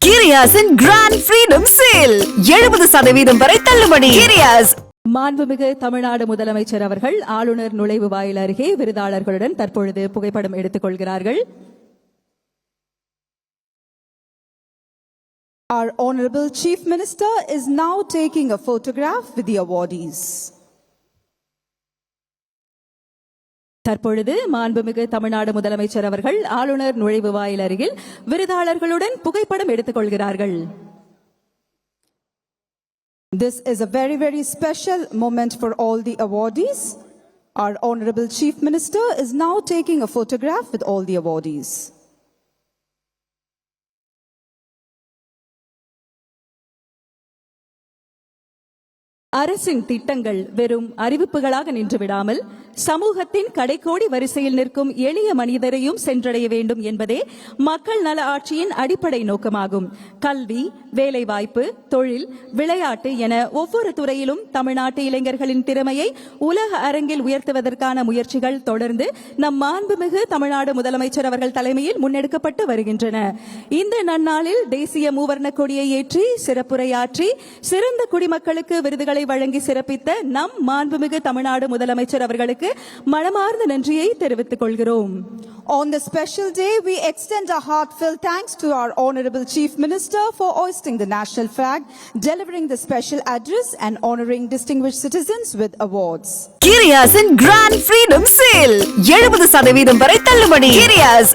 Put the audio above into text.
கிரியாஸின் grand freedom sale 70% வரை தள்ளுபடி. கிரியாஸ். மாண்புமிகு தமிழ்நாடு முதலமைச்சர் அவர்கள் ஆளுநர் நுழைவு வாயில் அருகே விருதாளர்களுடன் தற்பொழுது புகைப்படம் எடுத்துக் கொள்கிறார்கள். Our Honorable Chief Minister is now taking a photograph with the awardees. தற்பொழுது மாண்புமிகு தமிழ்நாடு முதலமைச்சர் அவர்கள் ஆளுநர் நுழைவு வாயில் அருகில் விருதாளர்களுடன் புகைப்படம் எடுத்துக் கொள்கிறார்கள். This is a very, very special moment for all the awardees. Our Honorable Chief Minister is now taking a photograph with all the awardees. அரசின் திட்டங்கள் வெறும் அறிவிப்புகளாக நின்றுவிடாமல் சமூகத்தின் கடைக்கோடி வரிசையில் நிற்கும் எளிய மனிதரையும் சென்றடைய வேண்டும் என்பதே மக்கள் நல ஆட்சியின் அடிப்படை நோக்கமாகும். கல்வி, வேலைவாய்ப்பு, தொழில், விளையாட்டு என ஒவ்வொரு துறையிலும் தமிழ்நாட்டு இளைஞர்களின் திறமையை உலக அரங்கில் உயர்த்துவதற்கான முயற்சிகள் தொடர்ந்து நம் மாண்புமிகு தமிழ்நாடு முதலமைச்சர் அவர்கள் தலைமையில் முன்னெடுக்கப்பட்டு வருகின்றன. இந்த நன்னாளில் தேசிய மூவர்ண கொடியை ஏற்றி சிறப்புரையாற்றி சிறந்த குடிமக்களுக்கு விருதுகளை வழங்கி சிறப்பித்த நம் மாண்புமிகு தமிழ்நாடு முதலமைச்சர் அவர்களுக்கு மனமார்ந்த நன்றியை தெரிவித்துக் கொள்கிறோம். On this special day, we extend our heartfelt thanks to our Honorable Chief Minister for hoisting the national flag, delivering the special address and honoring distinguished citizens with awards. கிரியாஸின் கிராண்ட் ஃப்ரீடம் சேல் 70% வரை தள்ளுபடி. கிரியாஸ்.